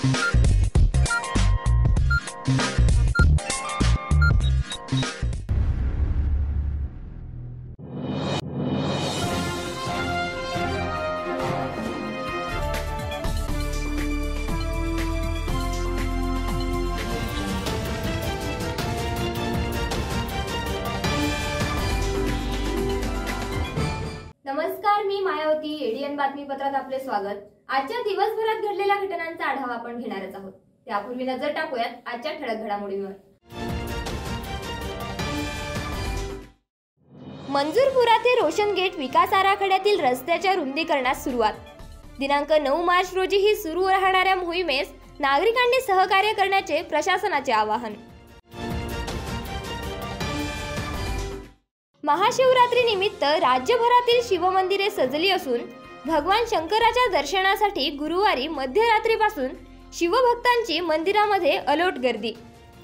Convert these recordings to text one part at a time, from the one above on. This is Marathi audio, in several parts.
नमस्कार, मी मायावती. एडीएन बातमीपत्रात आपले स्वागत. आजच्या दिवसभरात घडलेल्या घटनांचा आढावा आपण घेणारच आहोत. त्यापूर्वी नजर टाकूयात आजच्या ठळक घडामोडींवर. मंजूरपुरा ते रोशन गेट विकास आराखड्यातील रस्त्याच्या रुंदीकरणास सुरुवात. दिनांक 9 मार्च रोजी ही सुरू राहणाऱ्या मोहिमेस नागरिकांनी सहकार्य करण्याचे प्रशासनाचे आवाहन. महाशिवरात्री निमित्त राज्यभरातील शिवमंदिरे सजली असून भगवान शंकराच्या दर्शनासाठी गुरुवारी मध्यरात्रीपासून शिवभक्तांची मंदिरामध्ये अलोट गर्दी.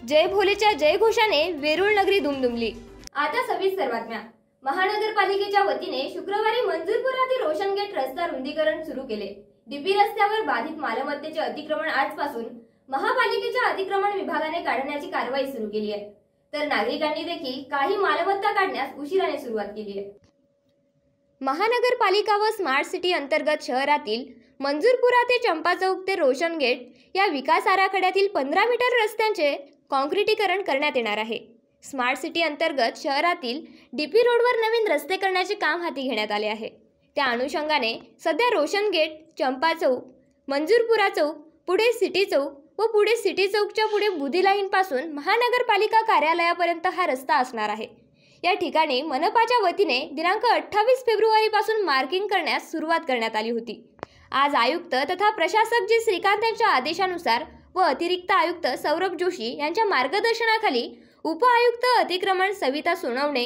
जय भोलेच्या जयघोषाने वेरूळ नगरी दुमदुमली. आता सविस्तर बातम्या. महानगरपालिकेच्या वतीने शुक्रवारी मंजूरपुरा ते रोशन गेट रस्ता रुंदीकरण सुरू केले. डीपी रस्त्यावर बाधित मालमत्तेचे अतिक्रमण आजपासून महापालिकेच्या अतिक्रमण विभागाने काढण्याची कारवाई सुरू केली आहे. तर नागरिकांनी देखील काही मालमत्ता काढण्यास उशिराने सुरुवात केली आहे. महानगरपालिका व स्मार्ट सिटी अंतर्गत शहरातील मंजूरपुरा ते चंपा चौक ते रोशन गेट या विकास आराखड्यातील 15 मीटर रस्त्यांचे कॉन्क्रिटीकरण करण्यात येणार आहे. स्मार्ट सिटी अंतर्गत शहरातील डीपी रोडवर नवीन रस्ते करण्याचे काम हाती घेण्यात आले आहे. त्या अनुषंगाने सध्या रोशन गेट, चंपा चौक, मंजूरपुरा चौक, पुढे सिटी चौक व पुढे सिटी चौकच्या पुढे बुधी लाईन पासून महानगरपालिका कार्यालयापर्यंत हा रस्ता असणार आहे. या ठिकाणी मनपाच्या वतीने दिनांक 28 फेब्रुवारी पासून मार्किंग करण्यास सुरुवात करण्यात आली होती. आज आयुक्त तथा प्रशासक जी श्रीकांत यांच्या आदेशानुसार व अतिरिक्त आयुक्त सौरभ जोशी यांच्या मार्गदर्शनाखाली उपआयुक्त अतिक्रमण सविता सोनवणे,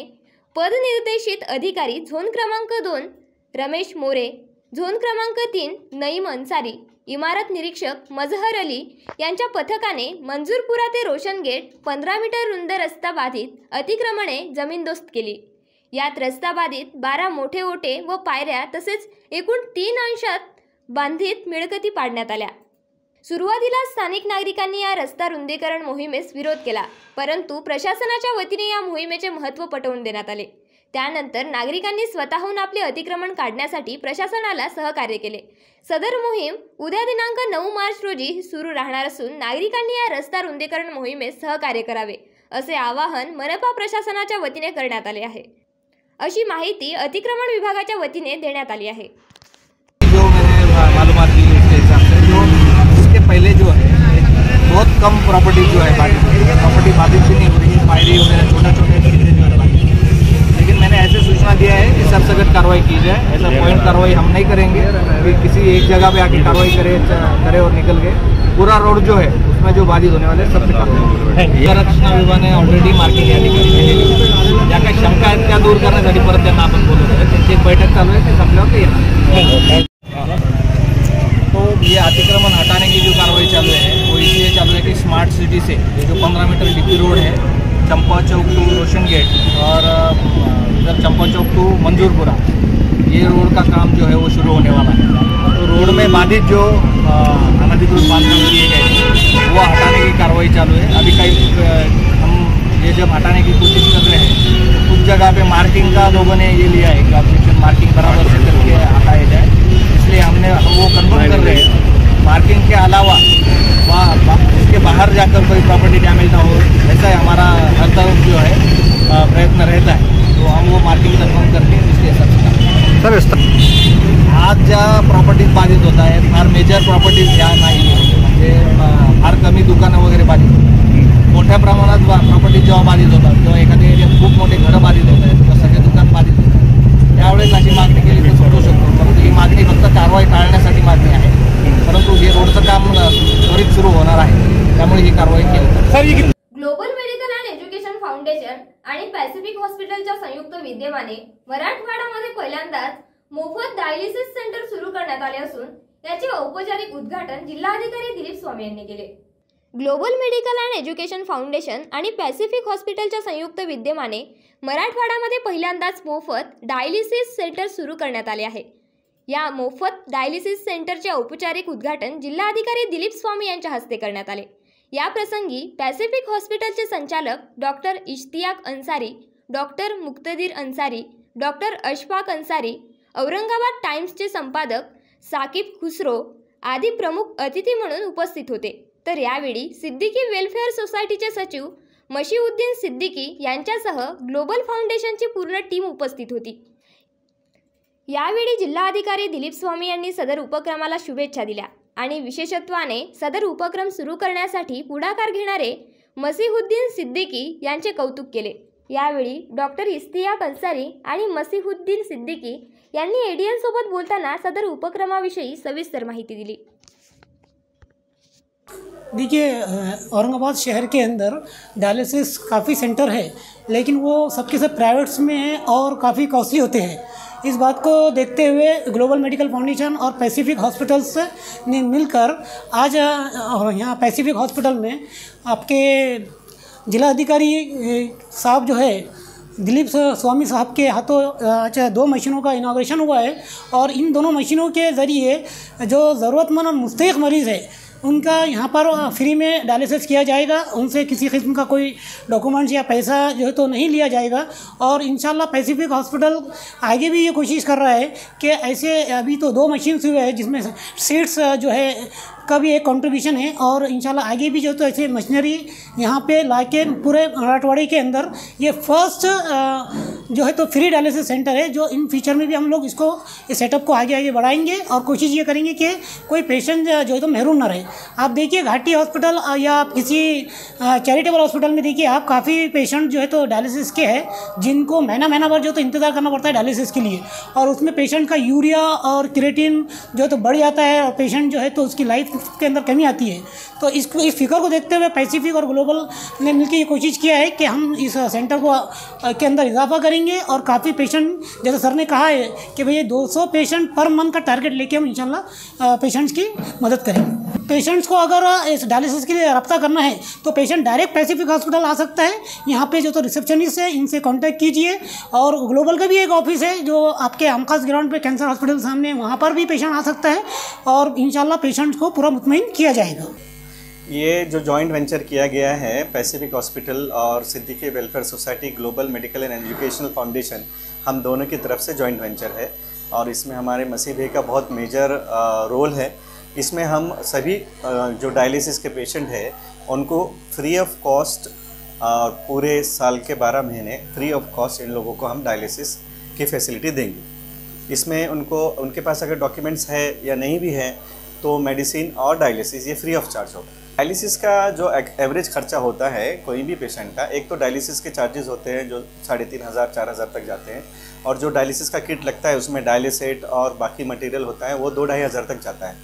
पदनिर्देशित अधिकारी झोन क्रमांक 2 रमेश मोरे, झोन क्रमांक 3 नईम अन्सारी, इमारत निरीक्षक मजहर अली यांच्या पथकाने मंजूरपुरा ते रोशन गेट 15 मीटर रुंद रस्ता बाधित अतिक्रमणे जमीनदोस्त केली. यात रस्ता बाधित 12 मोठे ओटे व पायऱ्या तसेच एकूण 3 अंशात बांधित मिळकती पाडण्यात आल्या. सुरुवातीला स्थानिक नागरिकांनी या रस्ता रुंदीकरण मोहिमेस विरोध केला, परंतु प्रशासनाच्या वतीने या मोहिमेचे महत्त्व पटवून देण्यात आले. त्यानंतर नागरिकांनी स्वतःहून आपले अतिक्रमण काढण्यासाठी प्रशासनाला सहकार्य केले. सदर मोहीम उद्या दिनांक 9 मार्च रोजी सुरू राहणार असून नागरिकांनी या रस्ता रुंदीकरण मोहिमेस सहकार्य करावे असे आवाहन मनपा प्रशासनाच्या वतीने करण्यात आले आहे, अशी माहिती अतिक्रमण विभागाच्या वतीने देण्यात आली आहे. पहले जो है बहुत कम प्रॉपर्टी जो है प्रॉपर्टी बाधित नहीं हो रही है, पायरी वगैरह छोटे लेकिन मैंने ऐसे सूचना दिया है कि सरसगट कार्रवाई की जाए. ऐसा पॉइंट कार्रवाई हम नहीं करेंगे कि किसी एक जगह पे आके कार्रवाई करे और निकल गए. पूरा रोड जो है उसमें जो बाधित होने वाले सबसे कार्रवाई. रक्षण विभाग ने ऑलरेडी मार्किंग या ठिकाणी केलेली आहे. ज्या काही शंका आहेत त्या दूर करण्यासाठी परत त्यांना आपण बोलवलं आहे. त्यांची एक बैठक चालू आहे, ते संपल्यावर ते येणार. तो ये अतिक्रमण हटाने की जो कार्रवाई चालू है वो इसलिए चालू है कि स्मार्ट सिटी से ये जो 15 मीटर डीपी रोड है चंपा चौक टू रोशन गेट और इधर चंपा चौक टू मंजूरपुरा, ये रोड का काम जो है वो शुरू होने वाला है. तो रोड में बाधित जो अनधिकृत बांधकाम किए गए वो हटाने की कार्रवाई चालू है. अभी कई हम ये जब हटाने की कोशिश कर रहे हैं कुछ जगह पे मार्किंग का लोगों ने ये लिया है कि ऑब्जेक्शन मार्किंग बराबर से करके हटाया जाए, इसलिए हम वो कन्फर्म कर रहे हैं. मार्किंग के अलावा उसके बाहर जाकर कोई प्रॉपर्टी डैमेज ना हो, ऐसा हमारा हर तरफ जो है प्रयत्न रहता है. तो हम वो मार्किंग कन्फर्म करके इसलिए सर आज ज्या प्रॉपर्टीज बाधित होत आहेत फार मेजर प्रॉपर्टीज ह्या नाही आहे, म्हणजे फार कमी दुकानं वगैरे बाधित होतात. मोठ्या प्रमाणात प्रॉपर्टीज जेव्हा बाधित होतात तेव्हा एखाद्या एरियात खूप मोठे घरं बाधित होत आहेत किंवा सगळे दुकान बाधित होतात, त्यावेळेस अशी मागणी केली तर सुटू शकतो. परंतु ही मागणी फक्त कारवाई टाळण्यासाठी मागणी आहे, परंतु हे रोडचं काम त्वरित सुरू होणार आहे, त्यामुळे ही कारवाई केली. Global medical and education foundation आणि पॅसिफिक हॉस्पिटलच्या संयुक्त विद्यमाने मराठवाड्यामध्ये पहिल्यांदाच मोफत डायलिसिस सेंटर सुरू करण्यात आले असून याचे औपचारिक उद्घाटन जिल्हाधिकारी दिलीप स्वामी यांनी केले. Global medical and education foundation आणि पॅसिफिक हॉस्पिटलच्या संयुक्त विद्यमाने मराठवाड्यामध्ये पहिल्यांदाच मोफत डायलिसिस सेंटर सुरू करण्यात आले आहे. या मोफत डायलिसिस सेंटरचे औपचारिक उद्घाटन जिल्हाधिकारी दिलीप स्वामी यांच्या हस्ते करण्यात आले। या प्रसंगी पॅसिफिक हॉस्पिटलचे संचालक doctor Ishtiyaq Ansari, doctor Muqtadir Ansari, doctor Ashfaq Ansari, Aurangabad टाइम्सचे संपादक साकिब खुसरो आदी प्रमुख अतिथी म्हणून उपस्थित होते। तर यावेळी सिद्दीकी वेलफेअर सोसायटीचे सचिव मशीउद्दीन सिद्दीकी यांच्यासह ग्लोबल फाउंडेशनची पूर्ण टीम उपस्थित होती। यावेळी जिल्हाधिकारी दिलीप स्वामी यांनी सदर उपक्रमाला शुभेच्छा दिल्या आणि विशेषत्वाने सदर उपक्रम सुरू करण्यासाठी पुढाकार घेणारे मसीहुद्दीन सिद्दीकी यांचे कौतुक केले। यावेळी डॉक्टर इश्तियाक अन्सारी आणि मसीहुद्दीन सिद्दीकी यांनी एडीएन सोबत बोलताना सदर उपक्रमाविषयी सविस्तर माहिती दिली। देखिए, औरंगाबाद शहर के अंदर डायलिसिस काफ़ी सेंटर है, लेकिन वो सबके सब प्राइवेट्स में हैं और काफ़ी कॉस्टली होते हैं। इस बात को देखते हुए ग्लोबल मेडिकल फाउंडेशन और पैसिफिक हॉस्पिटल्स ने मिलकर आज यहाँ पैसिफिक हॉस्पिटल में आपके जिलाधिकारी साहब जो है दिलीप स्वामी साहब के हाथों 2 मशीनों का इनाग्रेशन हुआ है और इन दोनों मशीनों के ज़रिए जो ज़रूरतमंद और मुस्तहिक़ मरीज़ है उनका यहाँ पर फ्री में डायलिसिस किया जाएगा। उनसे किसी किस्म का कोई डॉक्यूमेंट्स या पैसा जो है तो नहीं लिया जाएगा। और इंशाल्लाह पैसिफिक हॉस्पिटल आगे भी ये कोशिश कर रहा है कि ऐसे अभी तो 2 मशीन्स हुए हैं जिसमें सीट्स जो है का भी एक कंट्रीब्यूशन है और इंशाल्लाह आगे भी जो तो ऐसे मशीनरी यहाँ पे लाके पूरे मराठवाड़े के अंदर ये फर्स्ट जो है तो फ्री डायलिसिस सेंटर है, जो इन फ्यूचर में भी हम लोग इसको इस सेटअप को आगे आगे बढ़ाएंगे और कोशिश ये करेंगे कि कोई पेशेंट जो है तो महरूम ना रहे। आप देखिए घाटी हॉस्पिटल या आप किसी चैरिटेबल हॉस्पिटल में देखिए आप काफ़ी पेशेंट जो है तो डायलिसिस के हैं जिनको महीना भर जो तो इंतज़ार करना पड़ता है डायलिसिस के लिए, और उसमें पेशेंट का यूरिया और क्रिएटिन जो है तो बढ़ जाता है और पेशेंट जो है तो उसकी लाइफ के अंदर कमी आती है। तो इस फिगर को देखते हुए पैसिफिक और ग्लोबल ने मिलकर ये कोशिश किया है कि हम इस सेंटर को के अंदर इजाफा करेंगे और काफ़ी पेशेंट, जैसे सर ने कहा है कि भैया 200 पेशेंट पर मंथ का टारगेट लेके हम इंशाल्लाह पेशेंट्स की मदद करेंगे। पेशेंट्स को अगर इस डायलिसिस के लिए रब्ता करना है तो पेशेंट डायरेक्ट पैसिफिक हॉस्पिटल आ सकता है। यहाँ पे जो तो रिसेप्शनिस्ट है इनसे कांटेक्ट कीजिए, और ग्लोबल का भी एक ऑफिस है जो आपके हमखास ग्राउंड पे कैंसर हॉस्पिटल सामने, वहाँ पर भी पेशेंट आ सकता है और इंशाल्लाह पेशेंट्स को पूरा मुतमईन किया जाएगा। ये जो जॉइंट वेंचर किया गया है पैसिफिक हॉस्पिटल और Siddiqui welfare society global medical and educational foundation, हम दोनों की तरफ से जॉइंट वेंचर है और इसमें हमारे मसीह भाई का बहुत मेजर रोल है। इसमें हम सभी जो डायलिसिस के पेशेंट हैं उनको फ्री ऑफ कॉस्ट पूरे साल के 12 महीने फ्री ऑफ कॉस्ट इन लोगों को हम डायलिसिस की फैसिलिटी देंगे। इसमें उनको उनके पास अगर डॉक्यूमेंट्स है या नहीं भी है तो मेडिसिन और डायलिसिस ये फ्री ऑफ चार्ज होगा। डायलिसिस का जो एवरेज खर्चा होता है कोई भी पेशेंट का, एक तो डायलिसिस के चार्जेस होते हैं जो 3500-4000 तक जाते हैं, और जो डायलिसिस का किट लगता है उसमें डायलिसेट और बाकी मटेरियल होता है वो 2-2500 तक जाता है।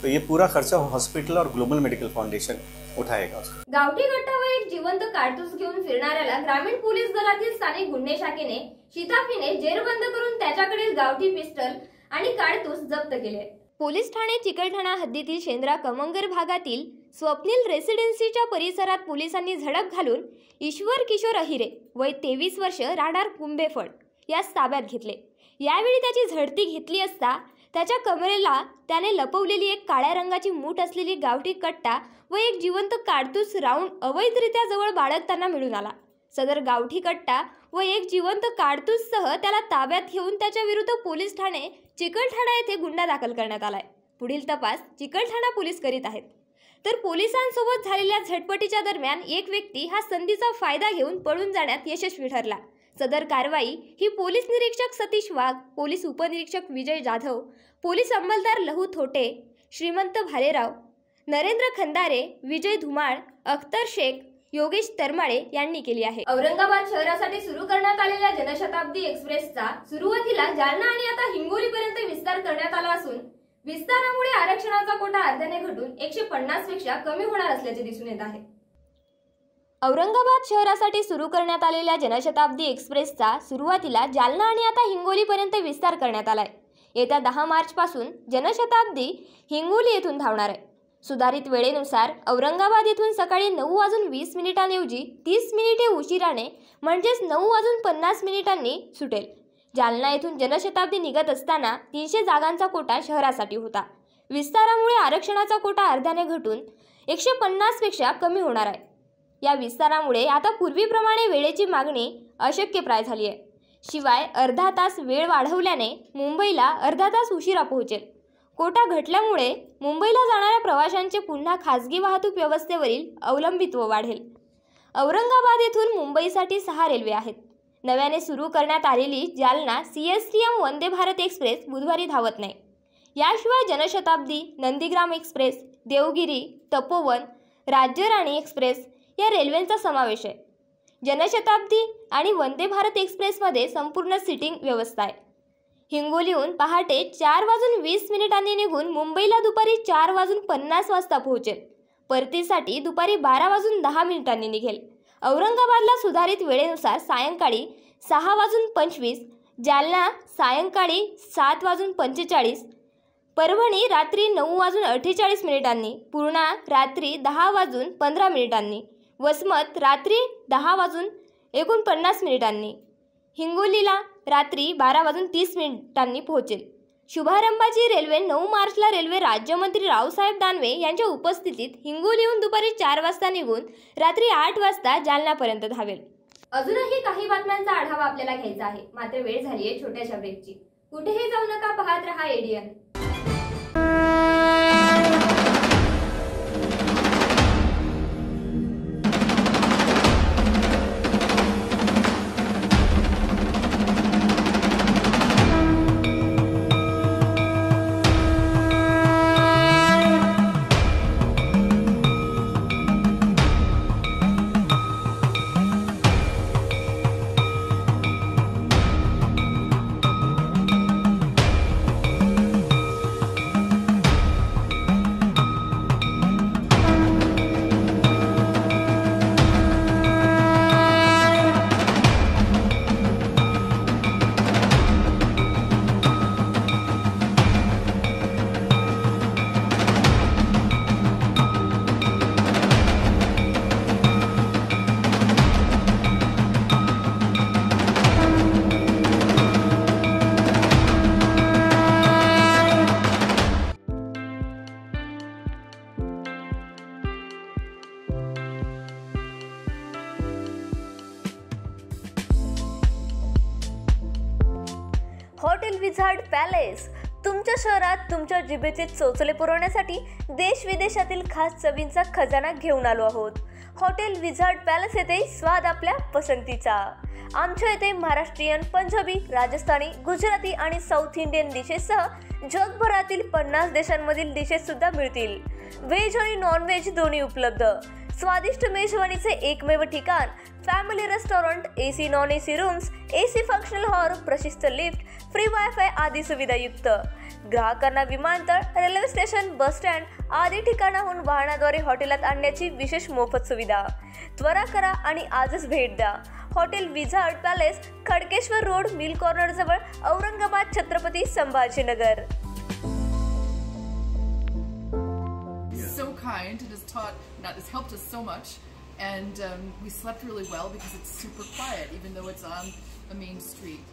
तो ये पूरा खर्चा हॉस्पिटल और ग्लोबल मेडिकल फाउंडेशन उठाएगा उसका। गावठी गट्टावर एक जिवंत कारतूस घेऊन फिरणाऱ्याला ग्रामीण पोलीस दलातील स्थानिक गुन्हे शाखेने शिताफीने जेरबंद करून त्याच्याकडील गावठी पिस्टल आणि कारतूस जप्त केले। पोलीस ठाणे चिकलठाणा हद्दीतील शेंद्रा कमंगर भागातील स्वप्नील रेसिडेन्सीच्या परिसरात पोलिसांनी झडप घालून ईश्वर किशोर अहिरे वय 23 वर्ष राहणार कुंभेफळ यास ताब्यात घेतले। यावेळी त्याची झडती घेतली असता त्याच्या कमरेला त्याने लपवलेली एक काळ्या रंगाची मूठ असलेली गावठी कट्टा व एक जिवंत कारतूस राऊंड अवैधरित्या जवळ बाळगताना मिळून आला। सदर गावठी कट्टा व एक जिवंत कारतूससह त्याला ताब्यात घेऊन त्याच्या विरुद्ध पोलीस ठाणे चिकलठाणा येथे गुन्हा दाखल करण्यात आलाय। पुढील तपास चिकलठाणा पोलीस करीत आहेत। तर पोलिसांसोबत झालेल्या झटपटीच्या दरम्यान एक व्यक्ती हा संधीचा फायदा घेऊन पळून जाण्यात यशस्वी ठरला। सदर कारवाई ही पोलीस निरीक्षक सतीश वाघ, पोलीस उपनिरीक्षक विजय जाधव, पोलीस अंमलदार लहू थोटे, श्रीमंत भालेराव, नरेंद्र खंदारे, विजय धुमाळ, अख्तर शेख, योगेश तरमाळे यांनी केली आहे। औरंगाबाद शहरासाठी सुरू करण्यात आलेल्या जनशताब्दी एक्सप्रेसचा सुरुवातीला जालना आणि आता हिंगोलीपर्यंत विस्तार करण्यात आला असून विस्तारामुळे आरक्षणाचा कोटा अर्ध्याने घटून 150 पेक्षा कमी होणार असल्याचे दिसून येत आहे। औरंगाबाद शहरासाठी सुरू करण्यात आलेल्या जनशताब्दी एक्सप्रेसचा सुरुवातीला जालना आणि आता हिंगोलीपर्यंत विस्तार करण्यात आलाय। येत्या 10 मार्च पासून जनशताब्दी हिंगोली येथून धावणार आहे। सुधारित वेळेनुसार औरंगाबाद येथून सकाळी 9:20 ऐवजी 30 मिनिटे उशिराने म्हणजेच 9:50 सुटेल। जालना येथून जनशताब्दी निघत असताना 300 जागांचा कोटा शहरासाठी होता. विस्तारामुळे आरक्षणाचा कोटा अर्ध्याने घटून 150 पेक्षा कमी होणार आहे. या विस्तारामुळे आता पूर्वीप्रमाणे वेळेची मागणी अशक्यप्राय झाली आहे. शिवाय अर्धा तास वेळ वाढवल्याने मुंबईला अर्धा तास उशिरा पोहोचेल. कोटा घटल्यामुळे मुंबईला जाणाऱ्या प्रवाशांचे पुन्हा खासगी वाहतूक व्यवस्थेवरील अवलंबित्व वाढेल. औरंगाबाद येथून मुंबईसाठी 6 रेल्वे आहेत. नव्याने सुरू करण्यात आलेली जालना CSTM वंदे भारत एक्सप्रेस बुधवारी धावत नाही. याशिवाय जनशताब्दी, नंदीग्राम एक्सप्रेस, देवगिरी, तपोवन, राज्यराणी एक्सप्रेस या रेल्वेंचा समावेश आहे. जनशताब्दी आणि वंदे भारत एक्सप्रेसमध्ये संपूर्ण सीटिंग व्यवस्था आहे. हिंगोलीहून पहाटे 4:20 निघून मुंबईला दुपारी 4:50 वाजता पोहोचेल. परतीसाठी दुपारी 12:10 निघेल. औरंगाबादला सुधारित वेळेनुसार सायंकाळी 6:25, जालना सायंकाळी 7:45, परभणी रात्री 9:48, पूर्णा रात्री 10:15, वसमत रात्री 10:49, हिंगोलीला रात्री 12:30 पोहोचेल. शुभारंभाची रेल्वे 9 मार्चला रेल्वे राज्यमंत्री रावसाहेब दानवे यांच्या उपस्थितीत हिंगोलीहून दुपारी 4 वाजता निघून रात्री 8 वाजता जालनापर्यंत धावेल. अजूनही काही बातम्यांचा आढावा आपल्याला घ्यायचा आहे, मात्र वेळ झाली आहे छोट्याशा ब्रेकची. कुठेही जाऊ नका, पाहत रहा ADN. हॉटेल विझार्ड पॅलेस तुमच्या शहरात तुमच्या जिभेचे चोचले पुरवण्यासाठी देश विदेशातील खास चवींचा खजाना घेऊन आलो आहोत. हॉटेल विझार्ड पॅलेस येथे स्वाद आपल्या पसंतीचा. आमच्या येथे महाराष्ट्रीयन, पंजाबी, राजस्थानी, गुजराती आणि साऊथ इंडियन डिशेससह जगभरातील 50 देशांमधील डिशेस सुद्धा मिळतील. व्हेज आणि नॉन व्हेज दोन्ही उपलब्ध. स्वादिष्ट मेजवानीचे एकमेव ठिकाण, family restaurant, AC non AC rooms, AC functional hall, प्रशस्त लिफ्ट, फ्री वायफाय आदी सुविधायुक्त. ग्राहकांना विमानतळ, रेल्वे स्टेशन, बस स्टँड आदी ठिकाणाहून वाहनाद्वारे हॉटेलात आणण्याची विशेष मोफत सुविधा. त्वरा करा आणि आजच भेट द्या. Hotel wizard palace, Khadkeshwar road, mill corner जवळ, Aurangabad, Chhatrapati Sambhajinagar. So kind and has helped us so much, and we slept really well because it's super quiet even though it's on the main street.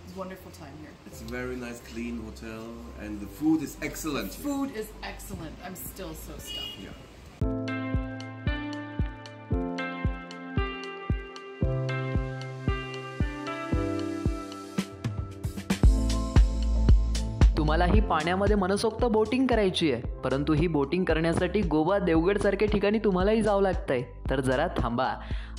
It's a wonderful time here. It's a very nice clean hotel and the food is excellent. Food is excellent. I'm still so stuffed. Yeah. तुम्हालाही पाण्यामध्ये मनसोक्त बोटिंग करायची आहे, परंतु ही बोटिंग करण्यासाठी गोवा, देवगड सारख्या ठिकाणी तुम्हालाही जावं लागतंय. तर जरा थांबा.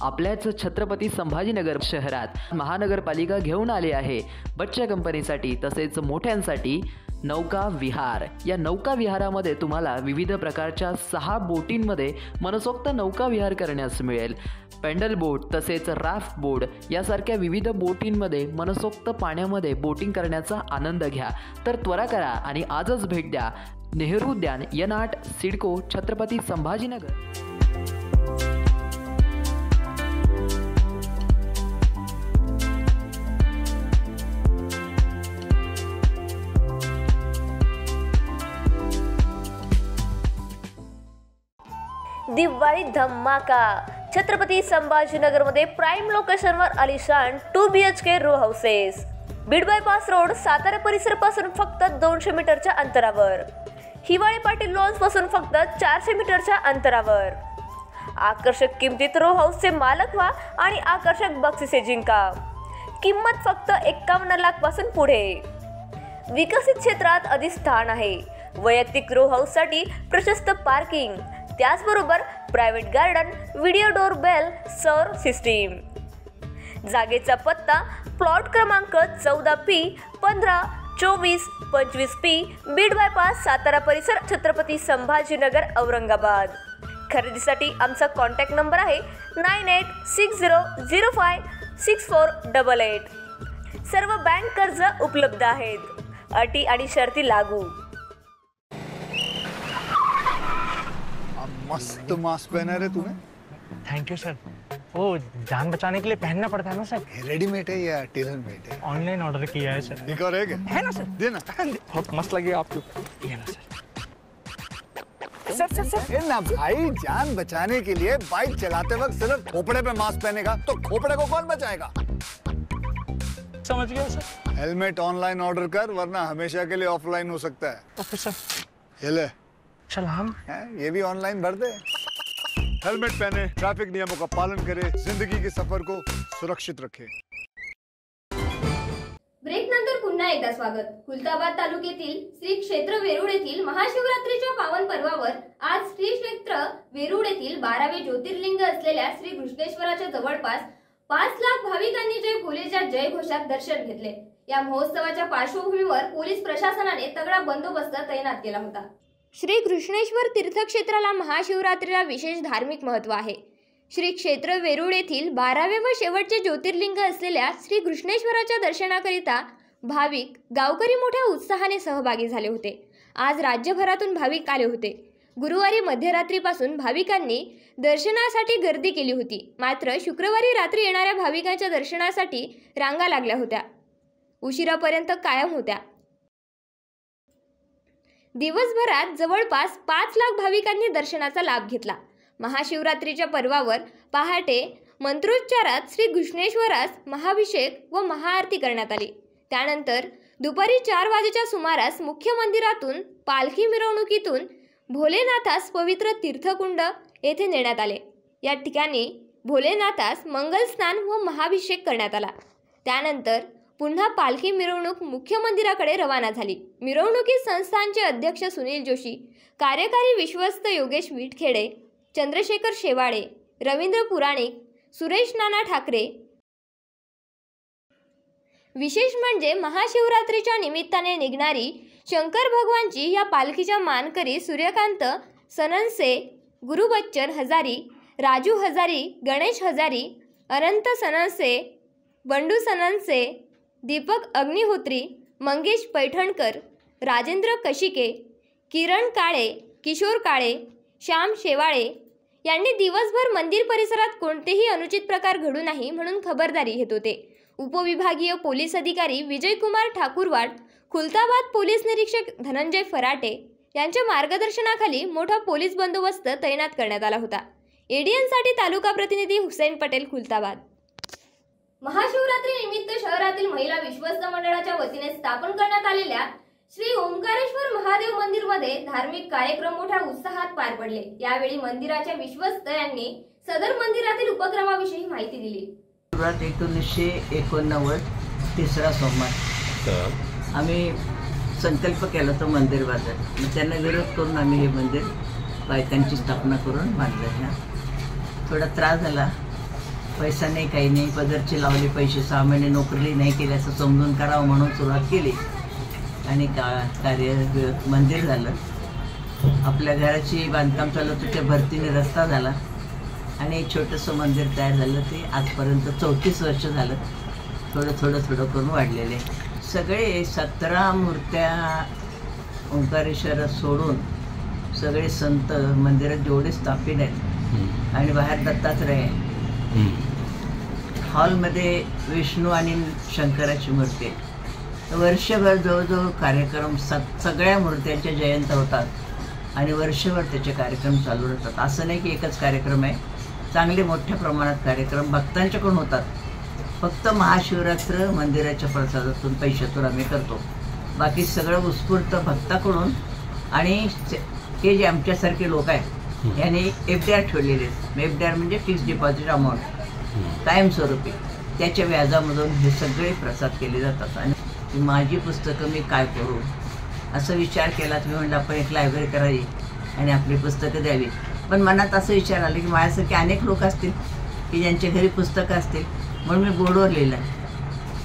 आपल्याच छत्रपती संभाजीनगर शहरात महानगरपालिका घेऊन आली आहे बच्च्या कंपनीसाठी तसेच मोठ्यांसाठी नौका विहार. या नौका विहारामध्ये तुम्हाला विविध प्रकारच्या 6 बोटींमध्ये मनसोक्त नौका विहार करण्यास मिळेल. पेंडल बोट तसेच राफ्ट बोट यासारख्या विविध बोटींमध्ये मनसोक्त पाण्यामध्ये बोटिंग करण्याचा आनंद घ्या. तर त्वरा करा आणि आजच भेट द्या. नेहरू उद्यान, N8, सिडको, छत्रपती संभाजीनगर. दिवाळी धमाका. छत्रपती संभाजीनगरमध्ये प्राईम लोकेशनवर आलिशान 2 BHK row houses. Beed bypass road Satara परिसरापासून फक्त 200 मीटरच्या अंतरावर, हिवाळे पाटील लॉन्स पासून फक्त 400 मीटरच्या अंतरावर. आकर्षक किमतीत रो हाऊसचे मालक व्हा आणि आकर्षक बक्षिसे जिंका. किंमत फक्त 51 लाख पासून पुढे. विकसित क्षेत्रात अधिष्ठान आहे. वैयक्तिक रो हाऊस साठी प्रशस्त पार्किंग, त्याचबरोबर private garden, video door bell, सौर सिस्टीम. जागेचा पत्ता प्लॉट क्रमांक 14P 15 24 25P Beed bypass Satara परिसर, छत्रपती संभाजीनगर, औरंगाबाद. खरेदीसाठी आमचा कॉन्टॅक्ट नंबर आहे 9860056488. सर्व बँक कर्ज उपलब्ध आहेत. अटी आणि शर्ती लागू. मस्त मास्क पहना है तुम्हें. Thank you sir. वो जान बचाने के लिए पहनना पड़ता है ना सर. रेडीमेड है या टेलर मेड है? ऑनलाइन ऑर्डर किया है सर. दिखा रहे है ना सर. देना. बहुत मस्त लगे आपको. ये ना सर. सर ना भाई, जान बचाने के लिए बाइक चलाते वक्त सिर्फ खोपड़े पे मास्क पहनेगा तो खोपड़े को कौन बचाएगा? समझ गया सर. हेलमेट ऑनलाइन ऑर्डर कर, वरना हमेशा के लिए ऑफलाइन हो सकता है. Okay sir. ये ले. चल हम ये भी ऑनलाइन भर दे. हेलमेट पहने, ट्रैफिक नियमों का पालन करे, जिंदगी के सफर को सुरक्षित रखे. ब्रेक नंतर पुन्हा एकदा स्वागत. खुलताबाद तालुक्यातील श्री क्षेत्र वेरूळ येथील महाशिवरात्रीच्या पावन पर्वावर आज श्री क्षेत्र वेरूळ येथील 12वे ज्योतिर्लिंग असलेल्या श्री कृष्णेश्वराच्या जवळपास 5 लाख भाविकांनी जय भोलेच्या जय घोषात दर्शन घेतले. या महोत्सवाच्या पार्श्वभूमीवर पोलीस प्रशासनाने तगडा बंदोबस्त तैनात केला होता. श्री कृष्णेश्वर तीर्थक्षेत्राला महाशिवरात्रीला विशेष धार्मिक महत्त्व आहे. श्री क्षेत्र वेरूळ येथील 12वे व शेवटचे ज्योतिर्लिंग असलेल्या श्री कृष्णेश्वराच्या दर्शनाकरिता भाविक गावकरी मोठ्या उत्साहाने सहभागी झाले होते. आज राज्यभरातून भाविक आले होते. गुरुवारी मध्यरात्रीपासून भाविकांनी दर्शनासाठी गर्दी केली होती. मात्र शुक्रवारी रात्री येणाऱ्या भाविकांच्या दर्शनासाठी रांगा लागल्या होत्या. उशिरापर्यंत कायम होत्या. दिवसभरात जवळपास 5 लाख भाविकांनी दर्शनाचा लाभ घेतला. महाशिवरात्रीच्या पर्वावर पहाटे मंत्रोच्चारात श्री कृष्णेश्वरास महाभिषेक व महाआरती करण्यात आली. त्यानंतर दुपारी 4 वाजेच्या सुमारास मुख्य मंदिरातून पालखी मिरवणुकीतून भोलेनाथास पवित्र तीर्थकुंड येथे नेण्यात आले. या ठिकाणी भोलेनाथास मंगल स्नान व महाभिषेक करण्यात आला. त्यानंतर पुन्हा पालखी मिरवणूक मुख्य मंदिराकडे रवाना झाली. मिरवणुकीत संस्थानचे अध्यक्ष सुनील जोशी, कार्यकारी विश्वस्त योगेश विटखेडे, चंद्रशेखर शेवाळे, रवींद्र पुराणिक, सुरेश नाना ठाकरे. विशेष म्हणजे महाशिवरात्रीच्या निमित्ताने निघणारी शंकर भगवानची या पालखीच्या मानकरी सूर्यकांत सननसे, गुरु बच्चन हजारी, राजू हजारी, गणेश हजारी, अनंत सननसे, बंडू सननसे, दीपक अग्निहोत्री, मंगेश पैठणकर, राजेंद्र कशिके, किरण काळे, किशोर काळे, श्याम शेवाळे यांनी दिवसभर मंदिर परिसरात कोणतेही अनुचित प्रकार घडू नये म्हणून खबरदारी घेत होते. उपविभागीय पोलीस अधिकारी विजयकुमार ठाकूरवाड, खुलताबाद पोलीस निरीक्षक धनंजय फराटे यांच्या मार्गदर्शनाखाली मोठा पोलीस बंदोबस्त तैनात करण्यात आला होता. एडीएनसाठी तालुका प्रतिनिधी हुसेन पटेल, खुलताबाद. महाशिवरात्री निमित्त शहरातील महिला विश्वस्त मंडळाच्या वतीने स्थापन करण्यात आलेल्या श्री ओंकारेश्वर महादेव मंदिर मध्ये धार्मिक कार्यक्रम मोठ्या उत्साहात पार पडले. यावेळी मंदिराच्या विश्वस्त यांनी सदर मंदिरातील उपक्रमाविषयी माहिती दिली. 1989 तिसरा सोमवार आम्ही संकल्प केला तो मंदिर बांधायचा. मग त्यांना विरोध करून आम्ही हे मंदिर बायकांची स्थापना करून बांधलं. थोडा त्रास झाला, पैसा नाही, काही नाही, पदरची लावली, पैसे 6 महिने नोकरी नाही केली असं समजून करावं म्हणून सुरुवात केली आणि कार्य मंदिर झालं. आपल्या घराची बांधकाम चालू होतं, त्या भरतीने रस्ता झाला आणि छोटंसं मंदिर तयार झालं. ते आजपर्यंत 34 वर्ष झालं. थोडं करून वाढलेले. सगळे 17 मूर्त्या ओंकारेश्वर सोडून सगळे संत मंदिरात जेवढे स्थापित आहेत आणि बाहेर दत्तात्रय आहे. हॉलमध्ये विष्णू आणि शंकराची मूर्ती आहे. वर्षभर जवळजवळ कार्यक्रम सगळ्या मूर्त्यांच्या जयंत होतात आणि वर्षभर त्याचे कार्यक्रम चालू राहतात. असं नाही की एकच कार्यक्रम आहे. चांगले मोठ्या प्रमाणात कार्यक्रम भक्तांच्याकडून होतात फक्त महाशिवरात्र मंदिराच्या प्रसादातून पैशातून आम्ही करतो. बाकी सगळं उत्स्फूर्त भक्ताकडून आणि हे जे आमच्यासारखे लोक आहेत यांनी FDR ठेवलेले आहेत. FDR म्हणजे फिक्स डिपॉझिट अमाऊंट कायमस्वरूपी, त्याच्या व्याजामधून हे सगळे प्रसाद केले जातात. आणि माझी पुस्तकं मी काय करू असं विचार केला. तुम्ही म्हणलं आपण एक लायब्ररी करावी आणि आपली पुस्तकं द्यावी. पण मनात असं विचार आलं की माझ्यासारखे अनेक लोक असतील की ज्यांच्या घरी पुस्तकं असतील, म्हणून मी बोर्डवर लिहिलं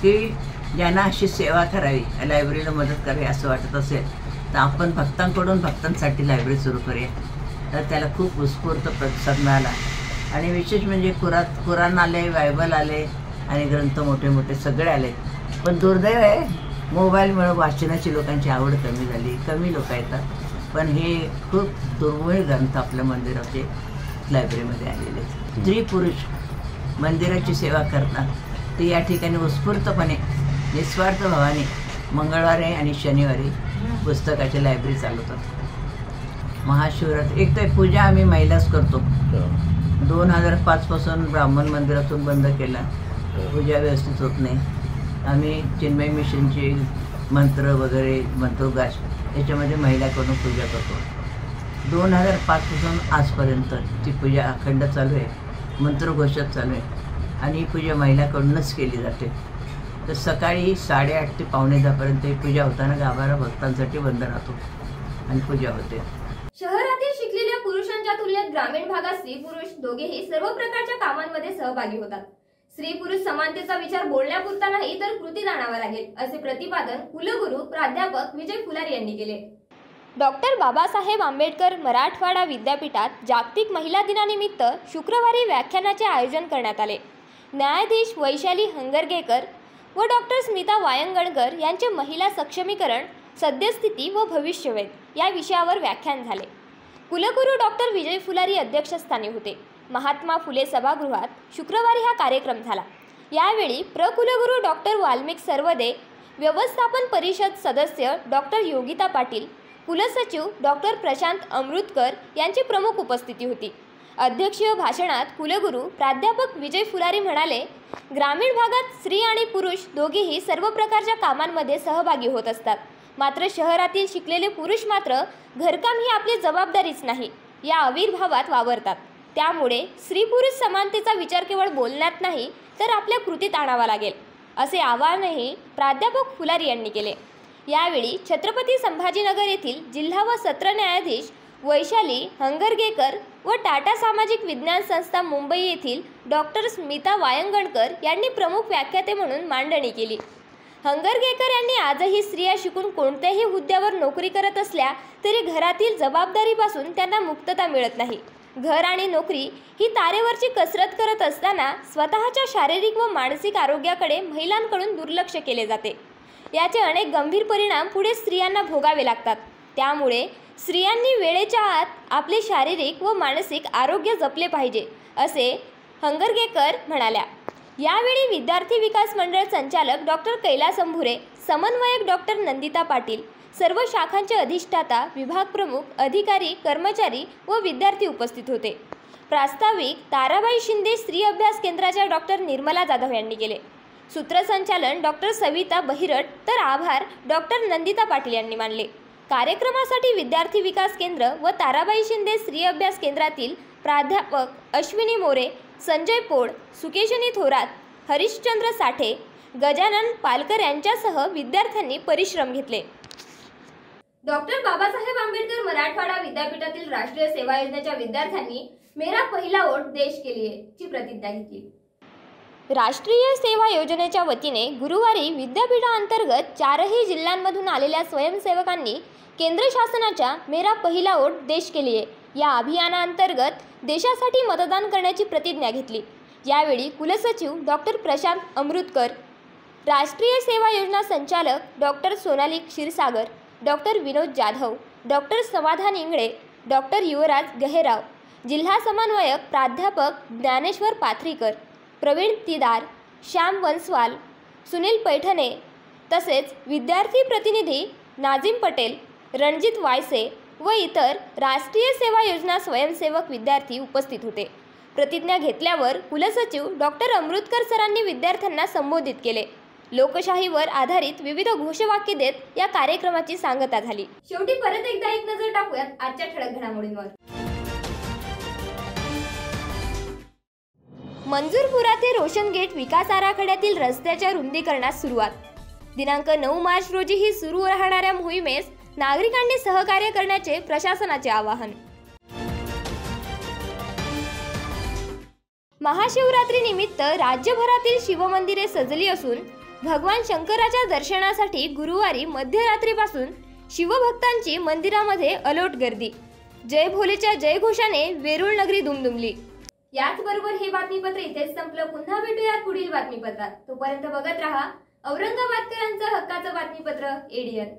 की ज्यांना अशी सेवा करावी, लायब्ररीला मदत करावी असं वाटत असेल तर आपण भक्तांकडून भक्तांसाठी लायब्ररी सुरू करूया. तर त्याला खूप उत्स्फूर्त प्रतिसाद मिळाला. आणि विशेष म्हणजे कुराण आले, बायबल आले आणि ग्रंथ मोठे मोठे सगळे आले. पण दुर्दैव आहे मोबाईलमुळे वाचनाची लोकांची आवड कमी झाली, कमी लोक येतात. पण हे खूप दुर्मिळ ग्रंथ आपल्या मंदिराचे लायब्ररीमध्ये आलेले आहेत. स्त्री पुरुष मंदिराची सेवा करतात ते या ठिकाणी उत्स्फूर्तपणे निस्वार्थ भावाने मंगळवारी आणि शनिवारी पुस्तकाची लायब्ररी चालवतात. महाशिवरात्री एक तर पूजा आम्ही महिलाच करतो. 2005 पासून ब्राह्मण मंदिरातून बंद केला, पूजा व्यवस्थित होत नाही. आम्ही चिन्मय मिशनचे मंत्र वगैरे मंत्रोगाश याच्यामध्ये महिलाकडून पूजा करतो. 2005 पासून आजपर्यंत ती पूजा अखंड चालू आहे, मंत्रघोषात चालू आहे आणि ही पूजा महिलाकडूनच केली जाते. तर सकाळी 8:30 ते 9:45 ही पूजा होताना गाभारा भक्तांसाठी बंद राहतो आणि पूजा होते. शहरातील शिकलेल्या पुरुषांच्या तुलनेत ग्रामीण भागात स्त्री पुरुष दोघेही सर्व प्रकारच्या कामांमध्ये सहभागी होतात. स्त्री पुरुष समानतेचा विचार बोलण्यापुरता नाही तर कृतीत आणावा लागेल, असे प्रतिपादन कुलगुरू प्राध्यापक विजय फुलारी यांनी केले. डॉक्टर बाबासाहेब आंबेडकर मराठवाडा विद्यापीठात जागतिक महिला दिनानिमित्त शुक्रवारी व्याख्यानाचे आयोजन करण्यात आले. न्यायाधीश वैशाली हंगरगेकर व डॉक्टर स्मिता वायंगणकर यांचे महिला सक्षमीकरण, सद्यस्थिती व भविष्यवेध या विषयावर व्याख्यान झाले. कुलगुरू डॉक्टर विजय फुलारी अध्यक्षस्थानी होते. महात्मा फुले सभागृहात शुक्रवारी हा कार्यक्रम झाला. यावेळी कुलगुरू डॉक्टर वाल्मिक सर्वदे, व्यवस्थापन परिषद सदस्य डॉक्टर योगिता पाटील, कुलसचिव डॉक्टर प्रशांत अमृतकर यांची प्रमुख उपस्थिती होती. अध्यक्षीय भाषणात कुलगुरू प्राध्यापक विजय फुलारी म्हणाले, ग्रामीण भागात स्त्री आणि पुरुष दोघेही सर्व प्रकारच्या कामांमध्ये सहभागी होत असतात. मात्र शहरातील शिकलेले पुरुष मात्र घरकाम ही आपली जबाबदारीच नाही या आविर्भावात वावरतात. त्यामुळे स्त्री पुरुष समानतेचा विचार केवळ बोलण्यात नाही तर आपल्या कृतीत आणावा लागेल, असे आवाहनही प्राध्यापक फुलारी यांनी केले. यावेळी छत्रपती संभाजीनगर येथील जिल्हा व सत्र न्यायाधीश वैशाली हंगरगेकर व टाटा सामाजिक विज्ञान संस्था मुंबई येथील डॉक्टर स्मिता वायंगणकर यांनी प्रमुख व्याख्याते म्हणून मांडणी केली. हंगरगेकर यांनी आजही स्त्रिया शिकून कोणत्याही हुद्द्यावर नोकरी करत असल्या तरी घरातील जबाबदारीपासून त्यांना मुक्तता मिळत नाही. घर आणि नोकरी ही तारेवरची कसरत करत असताना स्वतःच्या शारीरिक व मानसिक आरोग्याकडे महिलांकडून दुर्लक्ष केले जाते. याचे अनेक गंभीर परिणाम पुढे स्त्रियांना भोगावे लागतात. त्यामुळे स्त्रियांनी वेळेच्या आत आपले शारीरिक व मानसिक आरोग्य जपले पाहिजे, असे हंगरगेकर म्हणाल्या. यावेळी विद्यार्थी विकास मंडळ संचालक डॉक्टर कैलास अंभुरे, समन्वयक डॉक्टर नंदिता पाटील, सर्व शाखांचे अधिष्ठाता, विभाग प्रमुख, अधिकारी, कर्मचारी व विद्यार्थी उपस्थित होते. प्रास्ताविक ताराबाई शिंदे स्त्री अभ्यास केंद्राच्या डॉक्टर निर्मला जाधव यांनी केले. सूत्रसंचालन डॉक्टर सविता बहिरट तर आभार डॉक्टर नंदिता पाटील यांनी मानले. कार्यक्रमासाठी विद्यार्थी विकास केंद्र व ताराबाई शिंदे स्त्री अभ्यास केंद्रातील प्राध्यापक अश्विनी मोरे, संजय पोळ, सुकेशनी थोरात, हरिश्चंद्र साठे, गजानन पालकर यांच्यासह विद्यार्थ्यांनी परिश्रम घेतले. डॉक्टर बाबासाहेब आंबेडकर मराठवाडा विद्यापीठातील राष्ट्रीय सेवा योजनेच्या विद्यार्थ्यांनी मेरा पहिला वोट देश के लिए ची प्रतिज्ञा घेतली. राष्ट्रीय सेवा योजनेच्या वतीने गुरुवारी विद्यापीठाअंतर्गत 4ही जिल्ह्यांमधून आलेल्या स्वयंसेवकांनी केंद्र शासनाच्या मेरा पहिला वोट देश के लिए या अभियानाअंतर्गत देशासाठी मतदान करण्याची प्रतिज्ञा घेतली. यावेळी कुलसचिव डॉक्टर प्रशांत अमृतकर, राष्ट्रीय सेवा योजना संचालक डॉक्टर सोनाली क्षीरसागर, डॉक्टर विनोद जाधव, डॉक्टर समाधान इंगळे, डॉक्टर युवराज गहेराव, जिल्हा समन्वयक प्राध्यापक ज्ञानेश्वर पाथरीकर, प्रवीण तिदार, श्याम वंसवाल, सुनील पैठणे तसेच विद्यार्थी प्रतिनिधी नाझीम पटेल, रणजित वायसे व इतर राष्ट्रीय सेवा योजना स्वयंसेवक विद्यार्थी उपस्थित होते. प्रतिज्ञा घेतल्यावर कुलसचिव डॉक्टर अमृतकर सरांनी विद्यार्थ्यांना संबोधित केले. लोकशाहीवर आधारित विविध घोषवाक्य देत या कार्यक्रमाची सांगता झाली. शेवटी परत एकदा एक नजर टाकूयात आजच्या ठळक घडामोडींवर. मंजूरपुरा ते रोशन गेट विकास आराखड्यातील रस्त्याच्या रुंदीकरणास सुरुवात. दिनांक 9 मार्च रोजी ही सुरू राहणाऱ्या मोहिमेस नागरिकांनी सहकार्य करण्याचे प्रशासनाचे आवाहन. महाशिवरात्री निमित्त राज्यभरातील शिवमंदिरे सजली असून भगवान शंकराच्या दर्शनासाठी गुरुवारी मध्यरात्रीपासून शिवभक्तांची मंदिरामध्ये अलोट गर्दी. जय भोलेच्या जयघोषाने वेरूळ नगरी दुमदुमली. याचबरोबर हे बातमीपत्र इथेच संपलं. पुन्हा भेटूयात पुढील बातमीपत्रात. तोपर्यंत बघत रहा औरंगाबादकरांचं हक्काचं बातमीपत्र ADN.